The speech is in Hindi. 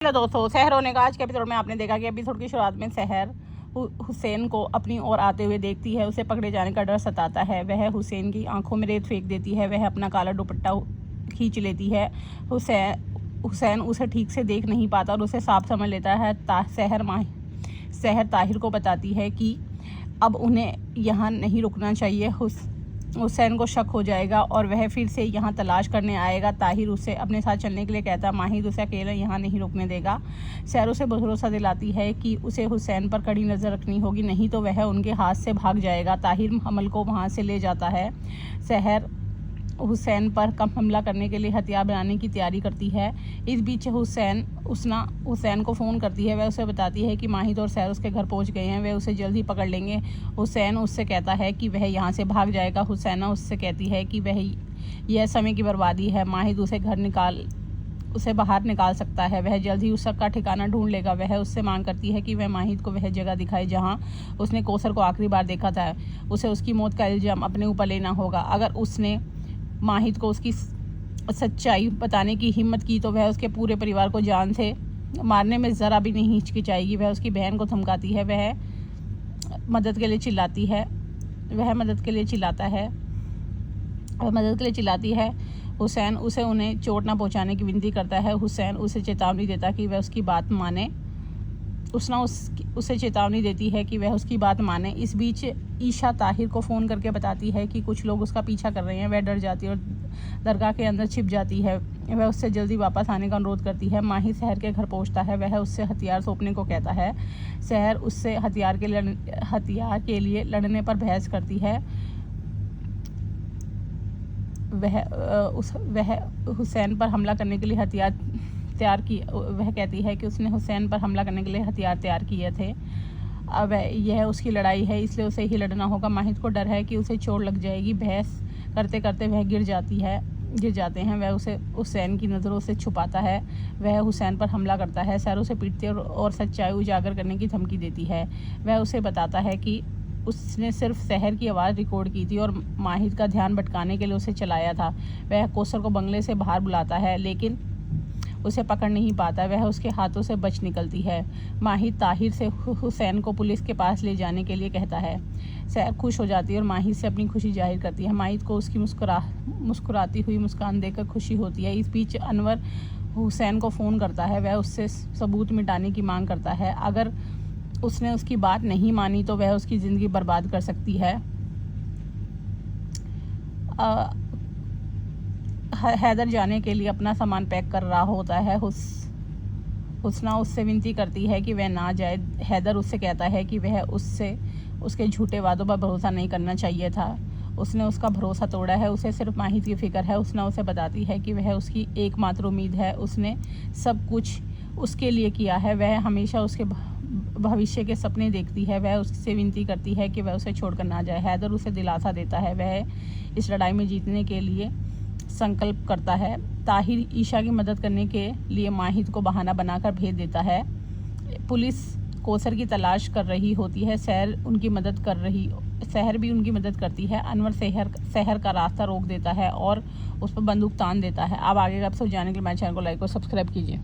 हेलो दोस्तों, सहर होने का आज के एपिसोड में आपने देखा कि एपिसोड की शुरुआत में सहर हुसैन को अपनी ओर आते हुए देखती है। उसे पकड़े जाने का डर सताता है। वह हुसैन की आंखों में रेत फेंक देती है। वह अपना काला दुपट्टा खींच लेती है। हुसैन उसे ठीक से देख नहीं पाता और उसे साफ समझ लेता है। सहर ताहिर को बताती है कि अब उन्हें यहाँ नहीं रुकना चाहिए। हुसैन को शक हो जाएगा और वह फिर से यहाँ तलाश करने आएगा। ताहिर उसे अपने साथ चलने के लिए कहता। माहिर उसे अकेला यहाँ नहीं रुकने देगा। सहर उसे भरोसा दिलाती है कि उसे हुसैन पर कड़ी नज़र रखनी होगी, नहीं तो वह उनके हाथ से भाग जाएगा। ताहिर हमल को वहाँ से ले जाता है। सहर हुसैन पर कम हमला करने के लिए हथियार बनाने की तैयारी करती है। इस बीच हुसैन को फ़ोन करती है। वह उसे बताती है कि माहिद और सहर उसके घर पहुंच गए हैं। वे उसे जल्द ही पकड़ लेंगे। हुसैन उससे कहता है कि वह यहाँ से भाग जाएगा। हुसैना उससे कहती है कि वह यह समय की बर्बादी है। माहिद उसे बाहर निकाल सकता है। वह जल्द ही उसका ठिकाना ढूंढ लेगा। वह उससे मांग करती है कि वह माहिद को वह जगह दिखाए जहां उसने कौसर को आखिरी बार देखा था। उसे उसकी मौत का इल्ज़ाम अपने ऊपर लेना होगा। अगर उसने माहिद को उसकी सच्चाई बताने की हिम्मत की तो वह उसके पूरे परिवार को जान से मारने में ज़रा भी नहीं हिचकिचाएगी। वह उसकी बहन को धमकाती है। वह मदद के लिए चिल्लाती है। हुसैन उसे उन्हें चोट ना पहुंचाने की विनती करता है। हुसैन उसे चेतावनी देता कि वह उसकी बात माने। उसे चेतावनी देती है कि वह उसकी बात माने। इस बीच ईशा ताहिर को फ़ोन करके बताती है कि कुछ लोग उसका पीछा कर रहे हैं। वह डर जाती है और दरगाह के अंदर छिप जाती है। वह उससे जल्दी वापस आने का अनुरोध करती है। माहिर सहर के घर पहुंचता है। वह उससे हथियार सौंपने को कहता है। सहर उससे हथियार के लिए लड़ने पर बहस करती है। वह हुसैन पर हमला करने के लिए वह कहती है कि उसने हुसैन पर हमला करने के लिए हथियार तैयार किए थे। अब यह उसकी लड़ाई है, इसलिए उसे ही लड़ना होगा। माहिद को डर है कि उसे चोट लग जाएगी। बहस करते करते वह गिर जाते हैं। वह उसे हुसैन की नज़रों से छुपाता है। वह हुसैन पर हमला करता है। सहर उसे पीटती है और सच्चाई उजागर करने की धमकी देती है। वह उसे बताता है कि उसने सिर्फ सहर की आवाज़ रिकॉर्ड की थी और माहिद का ध्यान भटकाने के लिए उसे चलाया था। वह कौसर को बंगले से बाहर बुलाता है, लेकिन उसे पकड़ नहीं पाता। वह उसके हाथों से बच निकलती है। माहिद ताहिर से हुसैन को पुलिस के पास ले जाने के लिए कहता है। सहर खुश हो जाती है और माहिद से अपनी खुशी जाहिर करती है। माहिद को उसकी मुस्कुराती हुई मुस्कान देखकर खुशी होती है। इस बीच अनवर हुसैन को फ़ोन करता है। वह उससे सबूत मिटाने की मांग करता है। अगर उसने उसकी बात नहीं मानी तो वह उसकी ज़िंदगी बर्बाद कर सकती है। हैदर जाने के लिए अपना सामान पैक कर रहा होता है। हुस्ना उससे विनती करती है कि वह ना जाए। हैदर उससे कहता है कि वह उसके झूठे वादों पर भरोसा नहीं करना चाहिए था। उसने उसका भरोसा तोड़ा है। उसे सिर्फ माहिद की फ़िक्र है। हुस्ना उसे बताती है कि वह उसकी एकमात्र उम्मीद है। उसने सब कुछ उसके लिए किया है। वह हमेशा उसके भविष्य के सपने देखती है। वह उससे विनती करती है कि वह उसे छोड़कर ना जाए। हैदर उसे दिलासा देता है। वह इस लड़ाई में जीतने के लिए संकल्प करता है। ताहिर ईशा की मदद करने के लिए माहिद को बहाना बनाकर भेज देता है। पुलिस कौसर की तलाश कर रही होती है। सहर भी उनकी मदद करती है। अनवर सहर का रास्ता रोक देता है और उस पर बंदूक तान देता है। अब आगे का एपिसोड जानने के लिए मेरे चैनल को लाइक और सब्सक्राइब कीजिए।